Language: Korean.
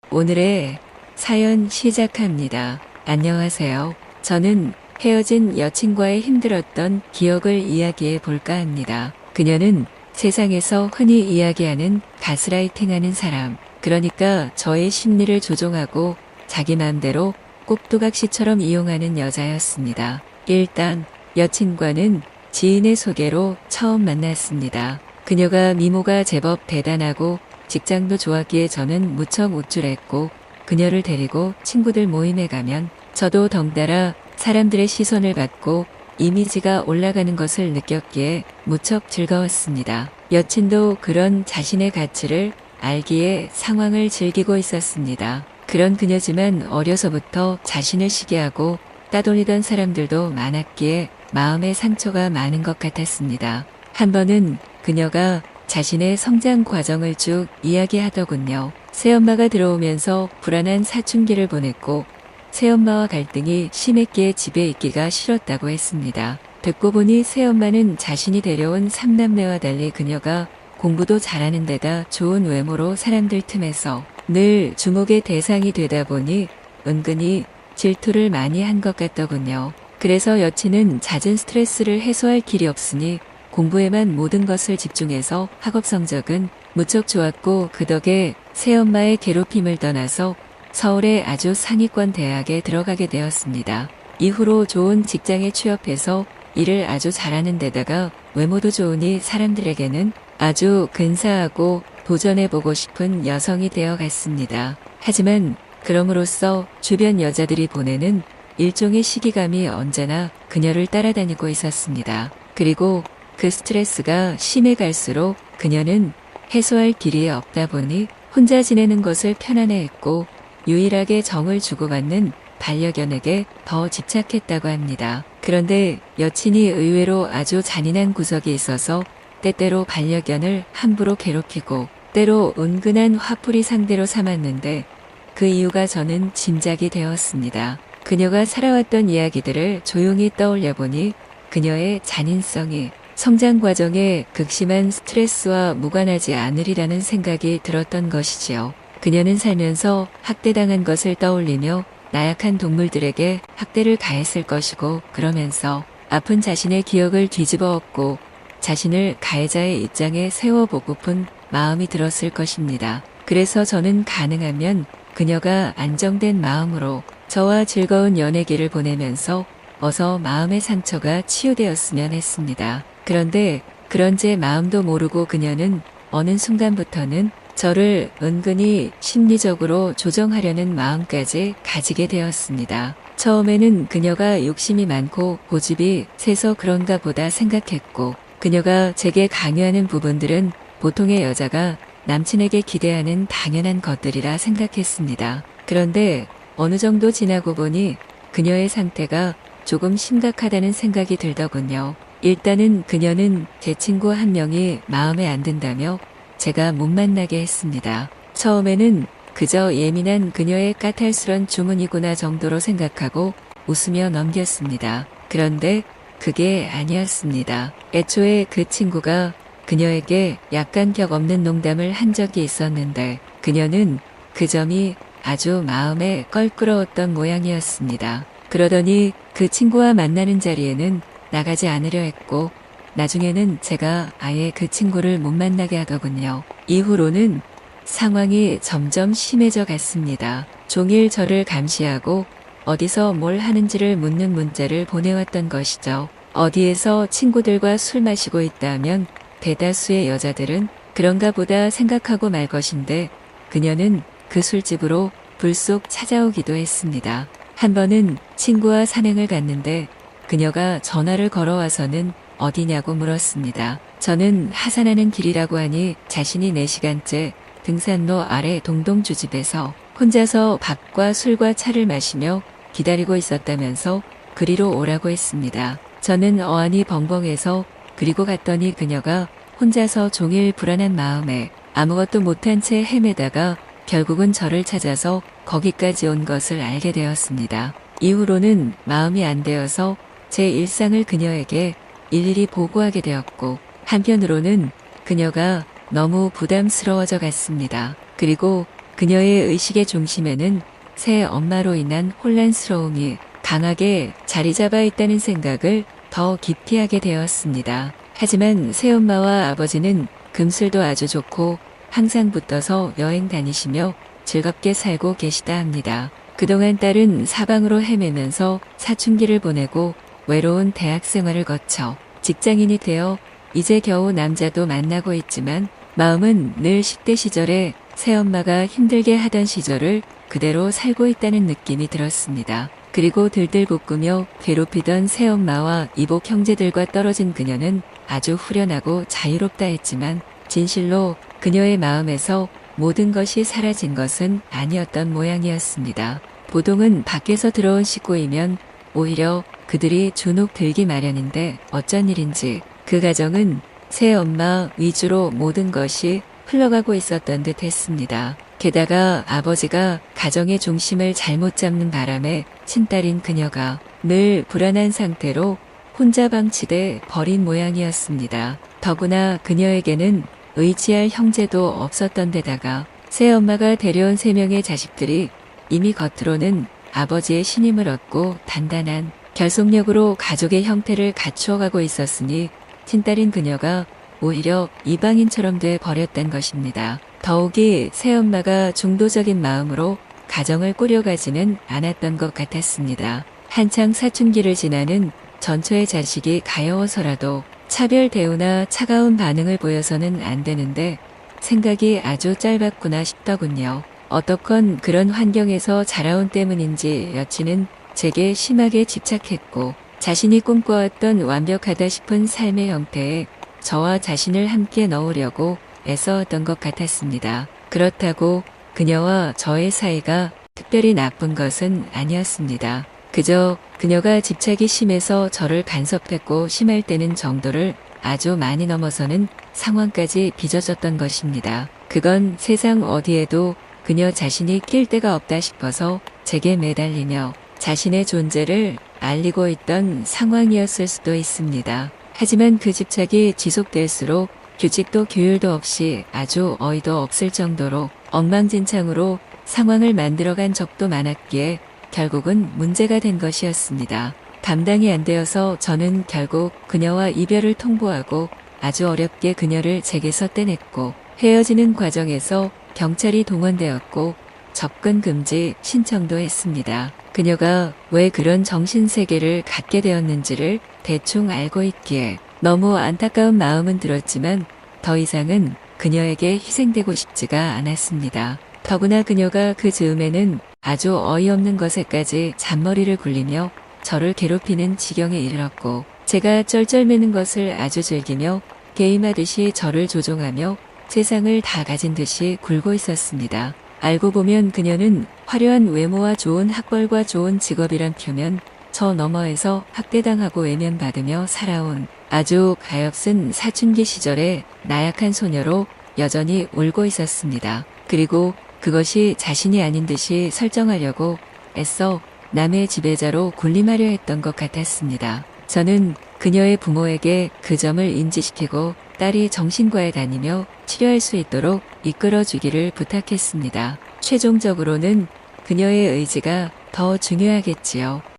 오늘의 사연 시작합니다. 안녕하세요. 저는 헤어진 여친과의 힘들었던 기억을 이야기해 볼까 합니다. 그녀는 세상에서 흔히 이야기하는 가스라이팅하는 사람, 그러니까 저의 심리를 조종하고 자기 맘대로 꼭두각시처럼 이용하는 여자였습니다. 일단 여친과는 지인의 소개로 처음 만났습니다. 그녀가 미모가 제법 대단하고 직장도 좋았기에 저는 무척 우쭐했고, 그녀를 데리고 친구들 모임에 가면 저도 덩달아 사람들의 시선을 받고 이미지가 올라가는 것을 느꼈기에 무척 즐거웠습니다. 여친도 그런 자신의 가치를 알기에 상황을 즐기고 있었습니다. 그런 그녀지만 어려서부터 자신을 시기하고 따돌리던 사람들도 많았기에 마음의 상처가 많은 것 같았습니다. 한 번은 그녀가 자신의 성장 과정을 쭉 이야기하더군요. 새엄마가 들어오면서 불안한 사춘기를 보냈고 새엄마와 갈등이 심했기에 집에 있기가 싫었다고 했습니다. 듣고 보니 새엄마는 자신이 데려온 3남매와 달리 그녀가 공부도 잘하는 데다 좋은 외모로 사람들 틈에서 늘 주목의 대상이 되다 보니 은근히 질투를 많이 한 것 같더군요. 그래서 여친은 잦은 스트레스를 해소할 길이 없으니 공부에만 모든 것을 집중해서 학업 성적은 무척 좋았고, 그 덕에 새엄마의 괴롭힘을 떠나서 서울의 아주 상위권 대학에 들어가게 되었습니다. 이후로 좋은 직장에 취업해서 일을 아주 잘하는 데다가 외모도 좋으니 사람들에게는 아주 근사하고 도전해보고 싶은 여성이 되어 갔습니다. 하지만 그럼으로써 주변 여자들이 보내는 일종의 시기감이 언제나 그녀를 따라다니고 있었습니다. 그리고 그 스트레스가 심해갈수록 그녀는 해소할 길이 없다 보니 혼자 지내는 것을 편안해했고 유일하게 정을 주고받는 반려견에게 더 집착했다고 합니다. 그런데 여친이 의외로 아주 잔인한 구석이 있어서 때때로 반려견을 함부로 괴롭히고 때로 은근한 화풀이 상대로 삼았는데 그 이유가 저는 짐작이 되었습니다. 그녀가 살아왔던 이야기들을 조용히 떠올려 보니 그녀의 잔인성이 성장 과정에 극심한 스트레스와 무관하지 않으리라는 생각이 들었던 것이지요. 그녀는 살면서 학대당한 것을 떠올리며 나약한 동물들에게 학대를 가했을 것이고, 그러면서 아픈 자신의 기억을 뒤집어 엎고 자신을 가해자의 입장에 세워보고픈 마음이 들었을 것입니다. 그래서 저는 가능하면 그녀가 안정된 마음으로 저와 즐거운 연애기를 보내면서 어서 마음의 상처가 치유되었으면 했습니다. 그런데 그런 제 마음도 모르고 그녀는 어느 순간부터는 저를 은근히 심리적으로 조정하려는 마음까지 가지게 되었습니다. 처음에는 그녀가 욕심이 많고 고집이 세서 그런가 보다 생각했고, 그녀가 제게 강요하는 부분들은 보통의 여자가 남친에게 기대하는 당연한 것들이라 생각했습니다. 그런데 어느 정도 지나고 보니 그녀의 상태가 조금 심각하다는 생각이 들더군요. 일단은 그녀는 제 친구 한 명이 마음에 안 든다며 제가 못 만나게 했습니다. 처음에는 그저 예민한 그녀의 까탈스런 주문이구나 정도로 생각하고 웃으며 넘겼습니다. 그런데 그게 아니었습니다. 애초에 그 친구가 그녀에게 약간 격 없는 농담을 한 적이 있었는데 그녀는 그 점이 아주 마음에 껄끄러웠던 모양이었습니다. 그러더니 그 친구와 만나는 자리에는 나가지 않으려 했고 나중에는 제가 아예 그 친구를 못 만나게 하더군요. 이후로는 상황이 점점 심해져 갔습니다. 종일 저를 감시하고 어디서 뭘 하는지를 묻는 문자를 보내왔던 것이죠. 어디에서 친구들과 술 마시고 있다면 대다수의 여자들은 그런가 보다 생각하고 말 것인데 그녀는 그 술집으로 불쑥 찾아오기도 했습니다. 한 번은 친구와 산행을 갔는데 그녀가 전화를 걸어와서는 어디냐고 물었습니다. 저는 하산하는 길이라고 하니 자신이 4시간째 등산로 아래 동동주집에서 혼자서 밥과 술과 차를 마시며 기다리고 있었다면서 그리로 오라고 했습니다. 저는 어안이 벙벙해서 그리고 갔더니 그녀가 혼자서 종일 불안한 마음에 아무것도 못한 채 헤매다가 결국은 저를 찾아서 거기까지 온 것을 알게 되었습니다. 이후로는 마음이 안 되어서 제 일상을 그녀에게 일일이 보고하게 되었고, 한편으로는 그녀가 너무 부담스러워져 갔습니다. 그리고 그녀의 의식의 중심에는 새 엄마로 인한 혼란스러움이 강하게 자리 잡아 있다는 생각을 더 깊이 하게 되었습니다. 하지만 새엄마와 아버지는 금술도 아주 좋고 항상 붙어서 여행 다니시며 즐겁게 살고 계시다 합니다. 그동안 딸은 사방으로 헤매면서 사춘기를 보내고 외로운 대학 생활을 거쳐 직장인이 되어 이제 겨우 남자도 만나고 있지만 마음은 늘 10대 시절에 새엄마가 힘들게 하던 시절을 그대로 살고 있다는 느낌이 들었습니다. 그리고 들들 볶으며 괴롭히던 새엄마와 이복 형제들과 떨어진 그녀는 아주 후련하고 자유롭다 했지만 진실로 그녀의 마음에서 모든 것이 사라진 것은 아니었던 모양이었습니다. 보통은 밖에서 들어온 식구이면 오히려 그들이 주눅 들기 마련인데 어쩐 일인지 그 가정은 새엄마 위주로 모든 것이 흘러가고 있었던 듯 했습니다. 게다가 아버지가 가정의 중심을 잘못 잡는 바람에 친딸인 그녀가 늘 불안한 상태로 혼자 방치돼 버린 모양이었습니다. 더구나 그녀에게는 의지할 형제도 없었던 데다가 새엄마가 데려온 3명의 자식들이 이미 겉으로는 아버지의 신임을 얻고 단단한 결속력으로 가족의 형태를 갖추어가고 있었으니 친딸인 그녀가 오히려 이방인처럼 돼 버렸단 것입니다. 더욱이 새엄마가 중도적인 마음으로 가정을 꾸려가지는 않았던 것 같았습니다. 한창 사춘기를 지나는 전처의 자식이 가여워서라도 차별 대우나 차가운 반응을 보여서는 안 되는데 생각이 아주 짧았구나 싶더군요. 어떻건 그런 환경에서 자라온 때문인지 여친은 제게 심하게 집착했고 자신이 꿈꿔왔던 완벽하다 싶은 삶의 형태에 저와 자신을 함께 넣으려고 애써왔던 것 같았습니다. 그렇다고 그녀와 저의 사이가 특별히 나쁜 것은 아니었습니다. 그저 그녀가 집착이 심해서 저를 간섭했고 심할 때는 정도를 아주 많이 넘어서는 상황까지 빚어졌던 것입니다. 그건 세상 어디에도 그녀 자신이 낄 데가 없다 싶어서 제게 매달리며 자신의 존재를 알리고 있던 상황이었을 수도 있습니다. 하지만 그 집착이 지속될수록 규칙도 규율도 없이 아주 어이도 없을 정도로 엉망진창으로 상황을 만들어간 적도 많았기에 결국은 문제가 된 것이었습니다. 감당이 안 되어서 저는 결국 그녀와 이별을 통보하고 아주 어렵게 그녀를 제게서 떼냈고 헤어지는 과정에서 경찰이 동원되었고 접근 금지 신청도 했습니다. 그녀가 왜 그런 정신세계를 갖게 되었는지를 대충 알고 있기에 너무 안타까운 마음은 들었지만 더 이상은 그녀에게 희생되고 싶지가 않았습니다. 더구나 그녀가 그 즈음에는 아주 어이없는 것에까지 잔머리를 굴리며 저를 괴롭히는 지경에 이르렀고 제가 쩔쩔매는 것을 아주 즐기며 게임하듯이 저를 조종하며 세상을 다 가진 듯이 굴고 있었습니다. 알고 보면 그녀는 화려한 외모와 좋은 학벌과 좋은 직업이란 표면 저 너머에서 학대당하고 외면받으며 살아온 아주 가엾은 사춘기 시절의 나약한 소녀로 여전히 울고 있었습니다. 그리고 그것이 자신이 아닌 듯이 설정하려고 애써 남의 지배자로 군림하려 했던 것 같았습니다. 저는 그녀의 부모에게 그 점을 인지시키고 딸이 정신과에 다니며 치료할 수 있도록 이끌어주기를 부탁했습니다. 최종적으로는 그녀의 의지가 더 중요하겠지요.